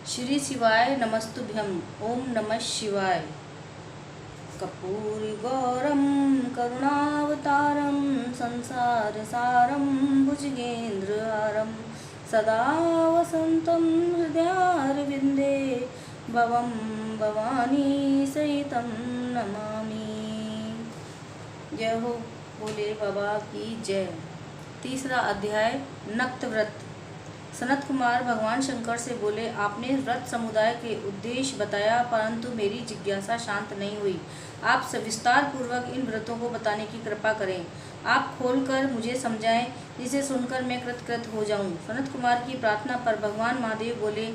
श्री शिवाय नमस्तुभ्यं। ओम नमः शिवाय। कर्पूरगौरं करुणावतारं संसारसारं भुजगेन्द्रहारं सदा वसन्तं हृदयारविन्दे भवं भवानी सहितं नमामि। जय हो भोले बाबा की जय। तीसरा अध्याय नक्त व्रत। सनत कुमार भगवान शंकर से बोले, आपने व्रत समुदाय के उद्देश्य बताया, परंतु मेरी जिज्ञासा शांत नहीं हुई। आप सविस्तार पूर्वक इन व्रतों को बताने की कृपा करें। आप खोलकर मुझे समझाएं, जिसे सुनकर मैं कृतकृत हो जाऊं। सनत कुमार की प्रार्थना पर भगवान महादेव बोले,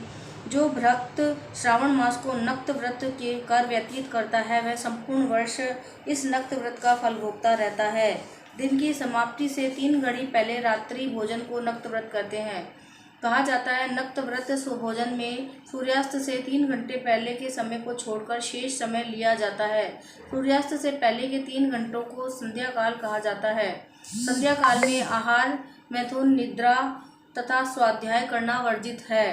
जो भक्त श्रावण मास को नक्त व्रत के कर व्यतीत करता है, वह संपूर्ण वर्ष इस नक्त व्रत का फल भोगता रहता है। दिन की समाप्ति से 3 घड़ी पहले रात्रि भोजन को नक्त व्रत कहते हैं। कहा जाता है, नक्त व्रत भोजन में सूर्यास्त से 3 घंटे पहले के समय को छोड़कर शेष समय लिया जाता है। सूर्यास्त से पहले के 3 घंटों को संध्या काल कहा जाता है। संध्या काल में आहार, मैथुन, निद्रा तथा स्वाध्याय करना वर्जित है।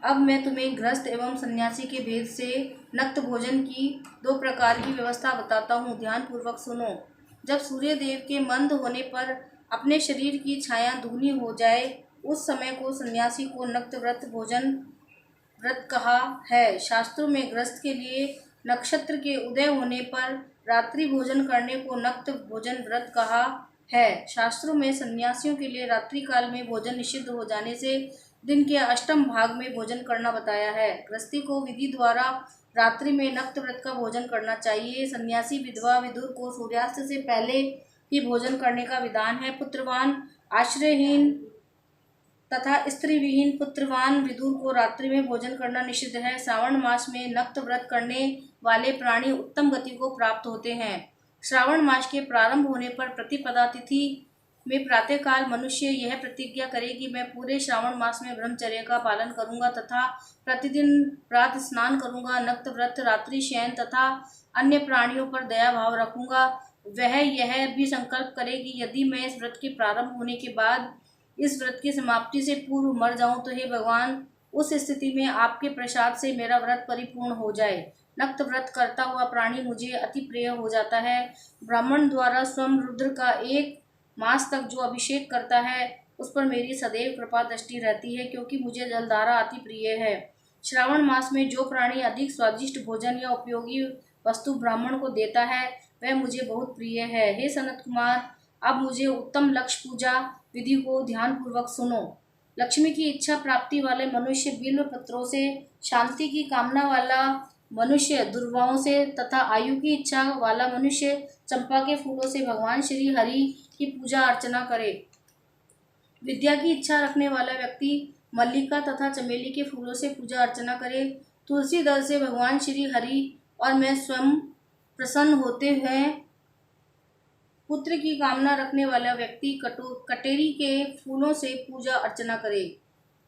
अब मैं तुम्हें गृहस्थ एवं सन्यासी के भेद से नक्त भोजन की 2 प्रकार की व्यवस्था बताता हूँ। ध्यान पूर्वक सुनो। जब सूर्य देव के मंद होने पर अपने शरीर की छाया दुगनी हो जाए, उस समय को सन्यासी को नक्त व्रत भोजन व्रत कहा है। शास्त्रों में गृहस्थ के लिए नक्षत्र के उदय होने पर रात्रि भोजन करने को नक्त भोजन व्रत कहा है। शास्त्रों में सन्यासियों के लिए रात्रि काल में भोजन निषिद्ध हो जाने से दिन के अष्टम भाग में भोजन करना बताया है। गृहस्थी को विधि द्वारा रात्रि में नक्त व्रत का भोजन करना चाहिए। सन्यासी विधवा विदुर को सूर्यास्त से पहले ही भोजन करने का विधान है। पुत्रवान, आश्रयहीन तथा स्त्री विहीन पुत्रवान विदुर को रात्रि में भोजन करना निषिद्ध है। श्रावण मास में नक्त व्रत करने वाले प्राणी उत्तम गति को प्राप्त होते हैं। श्रावण मास के प्रारंभ होने पर प्रतिपदा तिथि में प्रातःकाल मनुष्य यह प्रतिज्ञा करे कि मैं पूरे श्रावण मास में ब्रह्मचर्य का पालन करूंगा तथा प्रतिदिन प्रातः स्नान करूंगा। नक्त व्रत, रात्रि शयन तथा अन्य प्राणियों पर दया भाव रखूंगा। वह यह भी संकल्प करे कि यदि मैं इस व्रत के प्रारंभ होने के बाद इस व्रत की समाप्ति से पूर्व मर जाऊं तो हे भगवान, उस स्थिति में आपके प्रसाद से मेरा व्रत परिपूर्ण हो जाए। नक्त व्रत करता हुआ प्राणी मुझे अति प्रिय हो जाता है। ब्राह्मण द्वारा स्वयं रुद्र का 1 मास तक जो अभिषेक करता है, उस पर मेरी सदैव कृपा दृष्टि रहती है, क्योंकि मुझे जलधारा अति प्रिय है। श्रावण मास में जो प्राणी अधिक स्वादिष्ट भोजन या उपयोगी वस्तु ब्राह्मण को देता है, वह मुझे बहुत प्रिय है। हे सनत कुमार, अब मुझे उत्तम लक्ष्य पूजा विधि को ध्यान पूर्वक सुनो। लक्ष्मी की इच्छा प्राप्ति वाले मनुष्य बिल्व पत्रों से, शांति की कामना वाला मनुष्य दुर्वाओं से तथा आयु की इच्छा वाला मनुष्य चंपा के फूलों से भगवान श्री हरि की पूजा अर्चना करे। विद्या की इच्छा रखने वाला व्यक्ति मल्लिका तथा चमेली के फूलों से पूजा अर्चना करे। तुलसी दल से भगवान श्री हरि और मैं स्वयं प्रसन्न होते हुए पुत्र की कामना रखने वाला व्यक्ति कटेरी के फूलों से पूजा अर्चना करे।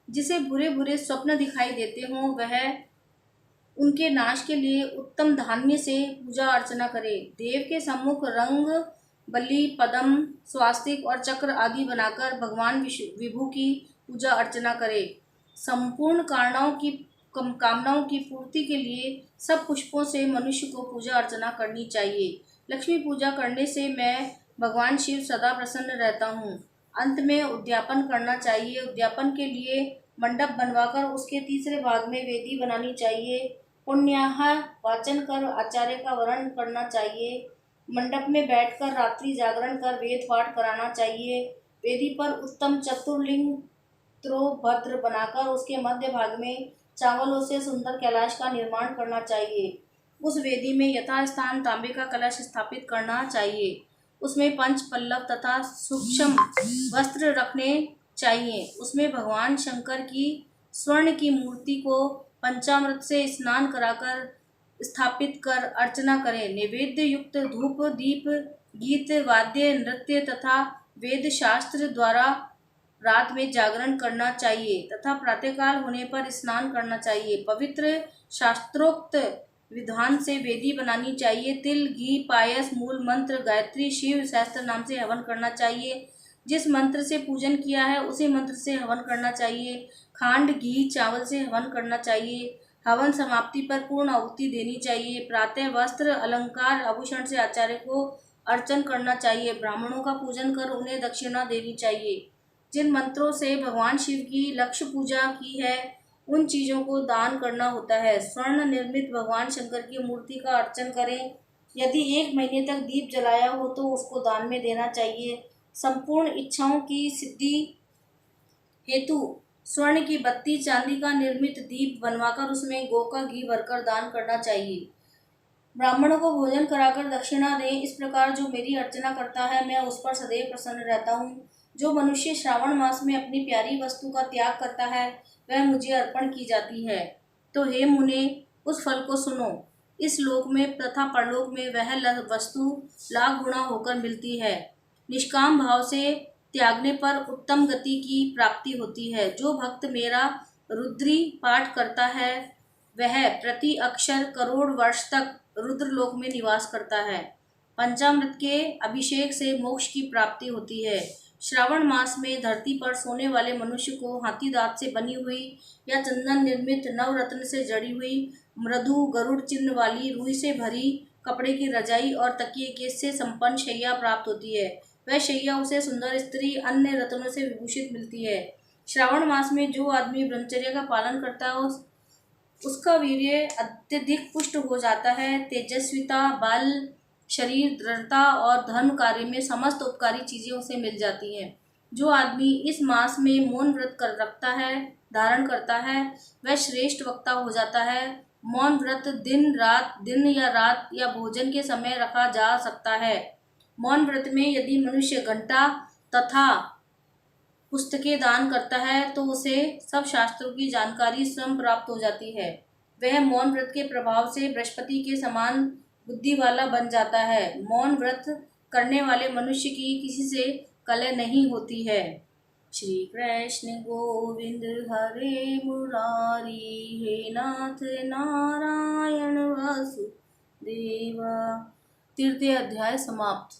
जिसे बुरे बुरे स्वप्न दिखाई देते हों, वह उनके नाश के लिए उत्तम धान्य से पूजा अर्चना करे। देव के सम्मुख रंग, बलि, पद्म, स्वास्तिक और चक्र आदि बनाकर भगवान विभु की पूजा अर्चना करे। संपूर्ण कामनाओं की पूर्ति के लिए सब पुष्पों से मनुष्य को पूजा अर्चना करनी चाहिए। लक्ष्मी पूजा करने से मैं भगवान शिव सदा प्रसन्न रहता हूँ। अंत में उद्यापन करना चाहिए। उद्यापन के लिए मंडप बनवाकर उसके तीसरे भाग में वेदी बनानी चाहिए। पुण्याह वाचन कर आचार्य का वर्ण करना चाहिए। मंडप में बैठकर रात्रि जागरण कर वेद पाठ कराना चाहिए। वेदी पर उत्तम चतुर्लिंग भद्र बनाकर उसके मध्य भाग में चावलों से सुंदर कैलाश का निर्माण करना चाहिए। उस वेदी में यथास्थान तांबे का कलश स्थापित करना चाहिए। उसमें पंच पल्लव तथा सूक्ष्म वस्त्र रखने चाहिए। उसमें भगवान शंकर की स्वर्ण की मूर्ति को पंचामृत से स्नान कराकर स्थापित कर अर्चना करें। नैवेद्य युक्त धूप, दीप, गीत, वाद्य, नृत्य तथा वेद शास्त्र द्वारा रात में जागरण करना चाहिए तथा प्रातःकाल होने पर स्नान करना चाहिए। पवित्र शास्त्रोक्त विधान से वेदी बनानी चाहिए। तिल, घी, पायस, मूल मंत्र, गायत्री, शिव सहस्त्र नाम से हवन करना चाहिए। जिस मंत्र से पूजन किया है, उसी मंत्र से हवन करना चाहिए। खांड घी चावल से हवन करना चाहिए। हवन समाप्ति पर पूर्ण आहुति देनी चाहिए। प्रातः वस्त्र अलंकार आभूषण से आचार्य को अर्चन करना चाहिए। ब्राह्मणों का पूजन कर उन्हें दक्षिणा देनी चाहिए। जिन मंत्रों से भगवान शिव की लक्ष्य पूजा की है उन चीजों को दान करना होता है। स्वर्ण निर्मित भगवान शंकर की मूर्ति का अर्चन करें। यदि 1 महीने तक दीप जलाया हो तो उसको दान में देना चाहिए। संपूर्ण इच्छाओं की सिद्धि हेतु स्वर्ण की बत्ती, चांदी का निर्मित दीप बनवाकर उसमें गौ का घी भरकर दान करना चाहिए। ब्राह्मणों को भोजन कराकर दक्षिणा दें। इस प्रकार जो मेरी अर्चना करता है मैं उस पर सदैव प्रसन्न रहता हूँ। जो मनुष्य श्रावण मास में अपनी प्यारी वस्तु का त्याग करता है वह मुझे अर्पण की जाती है। तो हे मुने, उस फल को सुनो। इस लोक में तथा परलोक में वह वस्तु लाख गुना होकर मिलती है। निष्काम भाव से त्यागने पर उत्तम गति की प्राप्ति होती है। जो भक्त मेरा रुद्री पाठ करता है वह प्रति अक्षर करोड़ वर्ष तक रुद्रलोक में निवास करता है। पंचामृत के अभिषेक से मोक्ष की प्राप्ति होती है। श्रावण मास में धरती पर सोने वाले मनुष्य को हाथी दांत से बनी हुई या चंदन निर्मित नवरत्न से जड़ी हुई मृदु गरुड़ चिन्ह वाली रुई से भरी कपड़े की रजाई और तकिए के से संपन्न शैया प्राप्त होती है। वह शैया उसे सुंदर स्त्री अन्य रत्नों से विभूषित मिलती है। श्रावण मास में जो आदमी ब्रह्मचर्य का पालन करता है उसका वीर्य अत्यधिक पुष्ट हो जाता है। तेजस्विता, बल, शरीर, दृढ़ता और धर्म कार्य में समस्त उपकारी चीजें उसे मिल जाती हैं। जो आदमी इस मास में मौन व्रत कर रखता है, धारण करता है, वह श्रेष्ठ वक्ता हो जाता है। मौन व्रत दिन या रात या भोजन के समय रखा जा सकता है। मौन व्रत में यदि मनुष्य घंटा तथा पुस्तकें दान करता है तो उसे सब शास्त्रों की जानकारी स्वयं प्राप्त हो जाती है। वह मौन व्रत के प्रभाव से बृहस्पति के समान बुद्धि वाला बन जाता है। मौन व्रत करने वाले मनुष्य की किसी से कलह नहीं होती है। श्री कृष्ण गोविंद हरे मुरारी, हे नाथ नारायण वासुदेवा। 3 अध्याय समाप्त।